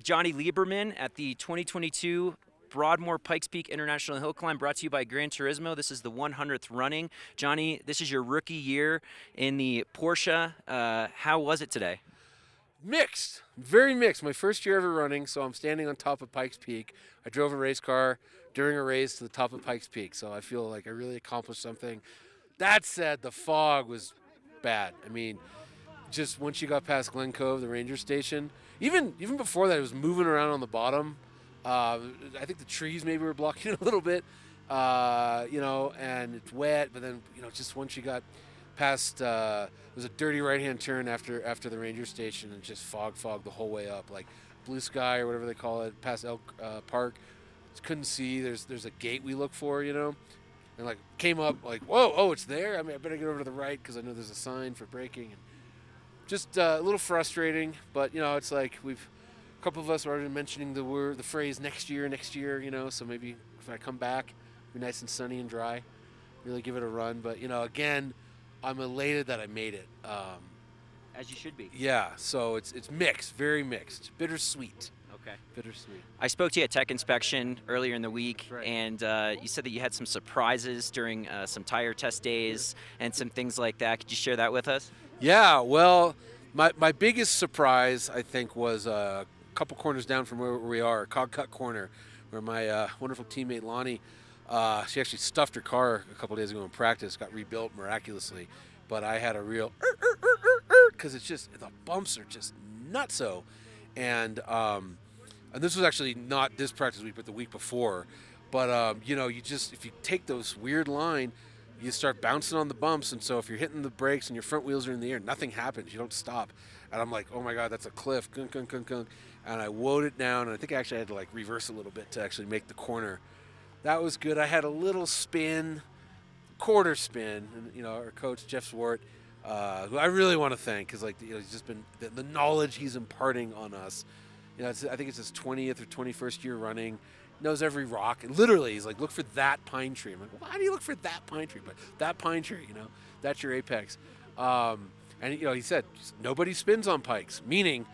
with Jonny Lieberman at the 2022 Broadmoor Pikes Peak International Hill Climb, brought to you by Gran Turismo. This is the 100th running. Jonny, this is your rookie year in the Porsche. How was it today? Mixed, very mixed. My first year ever running, so I'm standing on top of Pikes Peak. I drove a race car during a race to the top of Pikes Peak, so I feel like I really accomplished something. That said, the fog was bad. I mean, just once you got past Glen Cove, the ranger station, even before that, it was moving around on the bottom. I think the trees maybe were blocking it a little bit, and it's wet. But then, just once you got past, it was a dirty right-hand turn after the ranger station, and just fog the whole way up, like blue sky or whatever they call it, past Elk Park. Just couldn't see. There's a gate we look for, and like came up like, whoa, it's there. I mean, I better get over to the right because I know there's a sign for braking. And just a little frustrating, but it's like a couple of us are already mentioning the phrase next year, so maybe if I come back, it'll be nice and sunny and dry, really give it a run. But again, I'm elated that I made it. As you should be. Yeah, so it's mixed, very mixed, bittersweet. Okay. Bittersweet. I spoke to you at Tech Inspection earlier in the week, Right. and you said that you had some surprises during some tire test days and some things like that. Could you share that with us? Yeah, well, my biggest surprise, I think, was a couple corners down from where we are, Cog Cut Corner, where my wonderful teammate Lonnie, she actually stuffed her car a couple days ago in practice, got rebuilt miraculously, but I had a real because it's just, the bumps are just nutso, and this was actually not this practice week, but the week before, but you just, if you take those weird line, you start bouncing on the bumps, and so if you're hitting the brakes and your front wheels are in the air, nothing happens. You don't stop. And I'm like, oh my God, that's a cliff. Gunk, gunk, gunk, gunk. And I woed it down, and I think I actually had to reverse a little bit to actually make the corner. That was good. I had a little spin, quarter spin, and our coach Jeff Swart, who I really want to thank, because he's just been the knowledge he's imparting on us. I think it's his 20th or 21st year running. Knows every rock, and literally he's like, look for that pine tree. I'm like, well, how do you look for that pine tree? But that pine tree, that's your apex. And he said nobody spins on pikes, meaning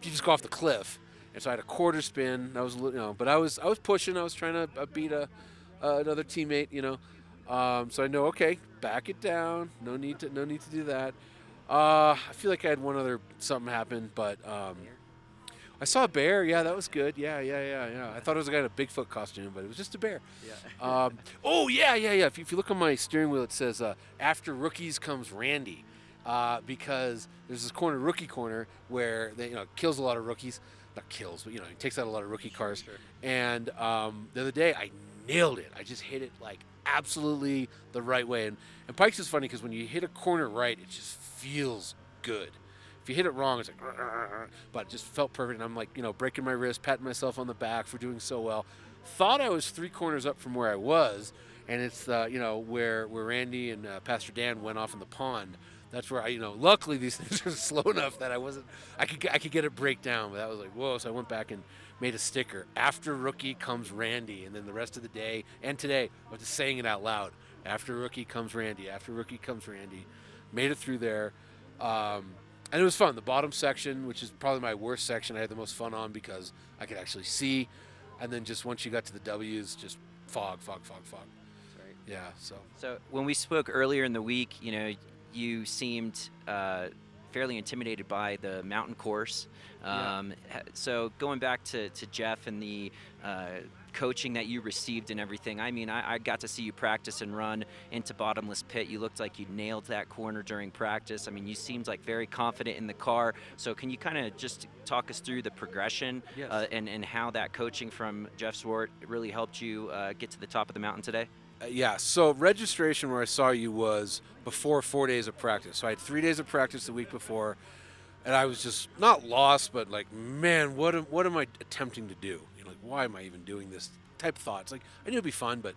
you just go off the cliff. And so I had a quarter spin. That was but I was pushing. I was trying to beat another teammate. So I know, okay, back it down. No need to do that. I feel like I had one other something happen, but. I saw a bear. Yeah, that was good. Yeah. I thought it was a guy in a Bigfoot costume, but it was just a bear. Yeah. Yeah. If you look on my steering wheel, it says, after rookies comes Randy. Because there's this corner, rookie corner, where they, kills a lot of rookies. Not kills, but, he takes out a lot of rookie cars. Sure. And the other day, I nailed it. I just hit it, absolutely the right way. And Pikes is funny because when you hit a corner right, it just feels good. If you hit it wrong, it's like, but it just felt perfect. And I'm breaking my wrist, patting myself on the back for doing so well. Thought I was 3 corners up from where I was, and it's where Randy and Pastor Dan went off in the pond. That's where luckily these things are slow enough that I could get it break down. But that was like, whoa! So I went back and made a sticker. After rookie comes Randy, and then the rest of the day and today I was just saying it out loud. After rookie comes Randy. After rookie comes Randy. Made it through there. And it was fun. The bottom section, which is probably my worst section, I had the most fun on because I could actually see. And then just once you got to the W's, just fog. That's right. Yeah, So when we spoke earlier in the week, you seemed fairly intimidated by the mountain course. So going back to Jeff and the coaching that you received and everything, I mean, I got to see you practice and run into Bottomless Pit. You looked like you nailed that corner during practice. I mean, you seemed very confident in the car. So can you kind of just talk us through the progression? Yes. And how that coaching from Jeff Swart really helped you get to the top of the mountain today? So registration where I saw you was before 4 days of practice. So I had 3 days of practice the week before, and I was just not lost, but man, what am I attempting to do? Why am I even doing this type of thoughts? I knew it'd be fun, but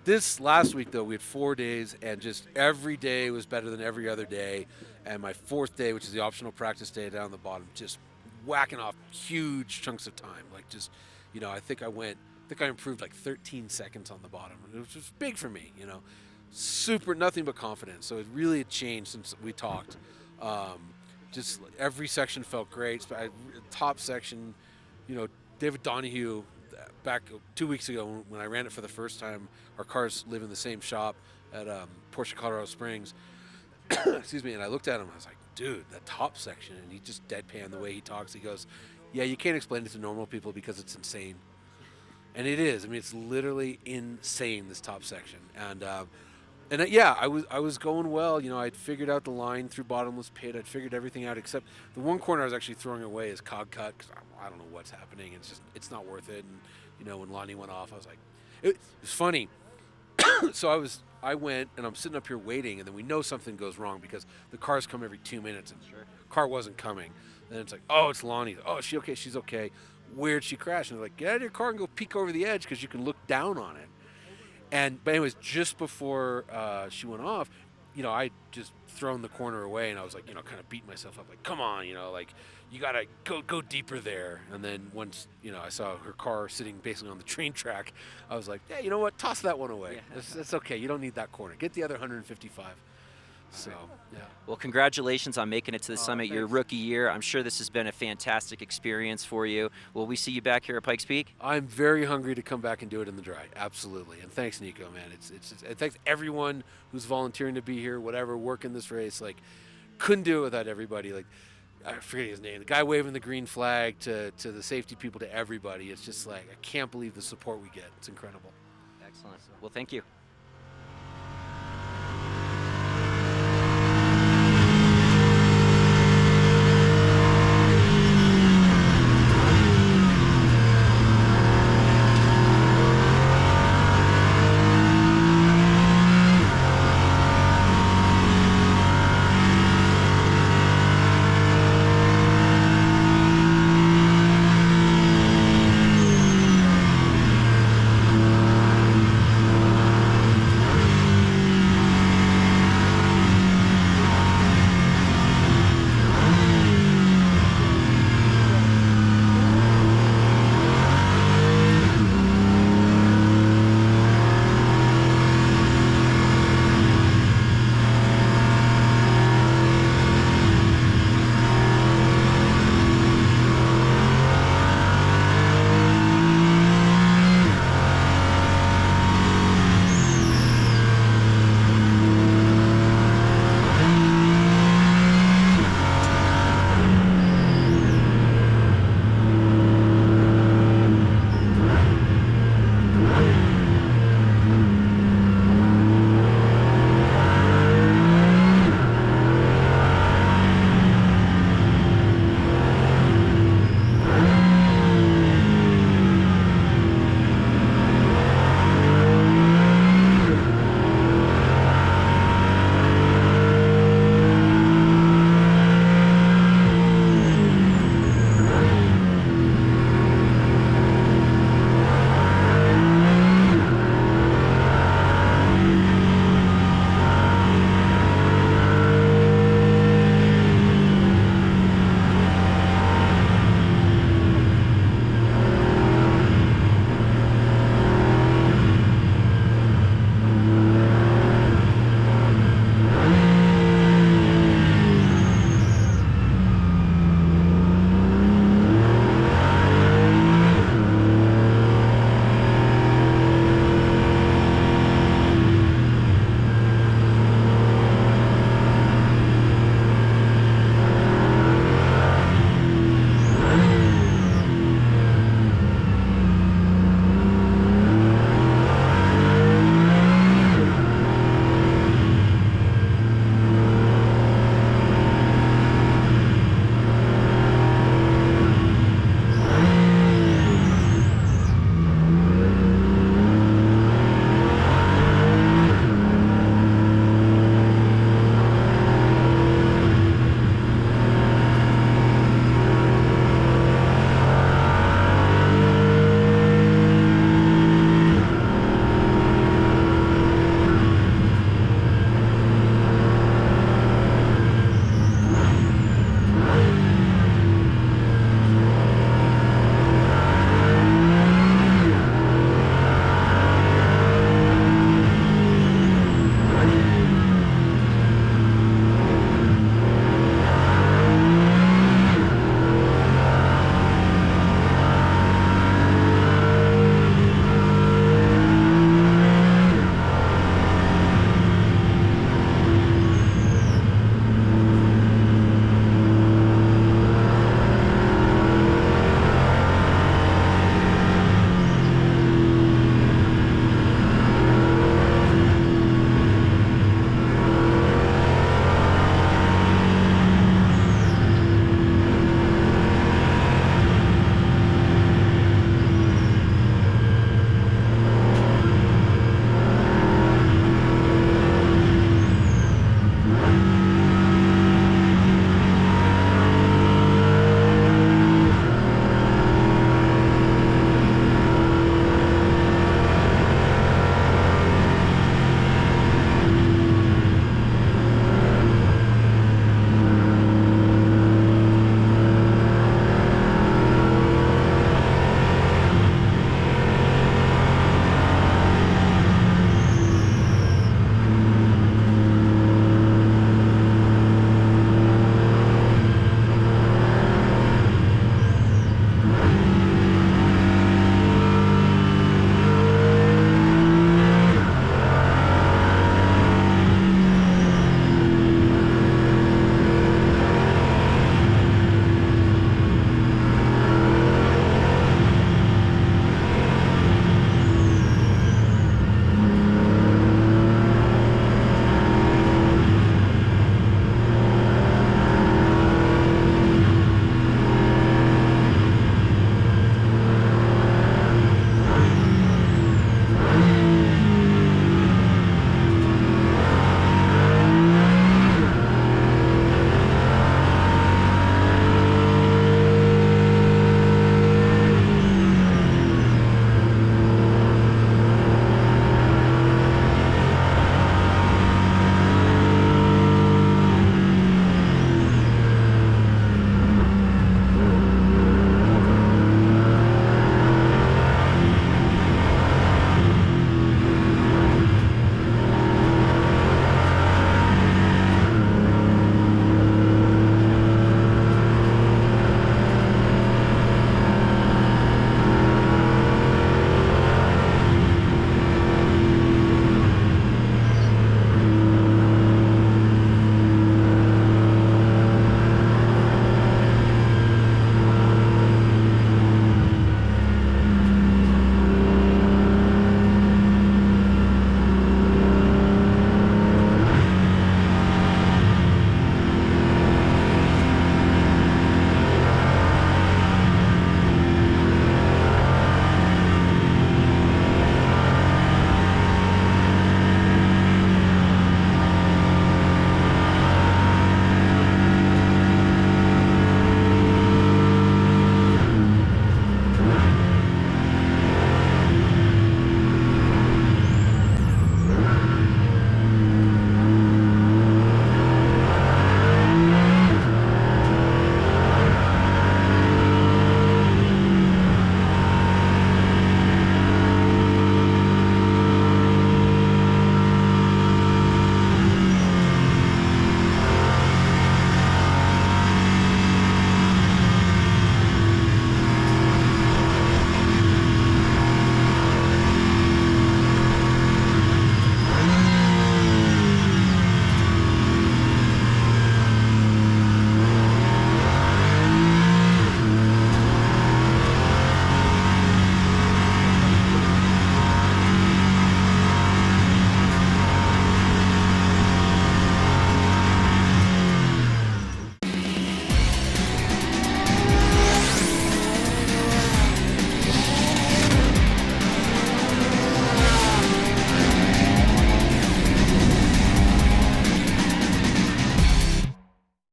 this last week, though, we had 4 days, and just every day was better than every other day. And my 4th day, which is the optional practice day down the bottom, just whacking off huge chunks of time. I think I improved 13 seconds on the bottom, which was big for me, super, nothing but confidence. So it really had changed since we talked. Just every section felt great. Top section you know, David Donahue, back 2 weeks ago when I ran it for the first time, our cars live in the same shop at Porsche Colorado Springs. Excuse me, and I looked at him, I was like, dude, that top section, and he just deadpanned the way he talks. He goes, yeah, you can't explain it to normal people because it's insane. And it is. I mean, it's literally insane, this top section. Yeah, I was going well. You know, I'd figured out the line through bottomless pit. I'd figured everything out except the one corner I was actually throwing away is cog cut because I don't know what's happening. It's not worth it. And you know, when Lonnie went off, I was like, it was funny. So I went and I'm sitting up here waiting, and then we know something goes wrong because the cars come every 2 minutes, and car wasn't coming. Then it's like, oh, it's Lonnie. Oh, is she okay? She's okay. Where'd she crash? And they're like, get out of your car and go peek over the edge because you can look down on it. But anyways, just before she went off, you know, I just thrown the corner away, and I was like, you know, kind of beating myself up, like, come on, you know, like, you gotta go deeper there. And then once, you know, I saw her car sitting basically on the train track, I was like, yeah, you know what, toss that one away. Yeah. That's okay. You don't need that corner. Get the other 155. So, yeah. Well, congratulations on making it to the summit your rookie year. I'm sure this has been a fantastic experience for you. Will we see you back here at Pikes Peak? I'm very hungry to come back and do it in the dry. Absolutely. And thanks, Nico, man. And thanks everyone who's volunteering to be here, whatever, working this race. Like, couldn't do it without everybody. Like, I forget his name. The guy waving the green flag to the safety people, to everybody. It's just like, I can't believe the support we get. It's incredible. Excellent. Well, thank you.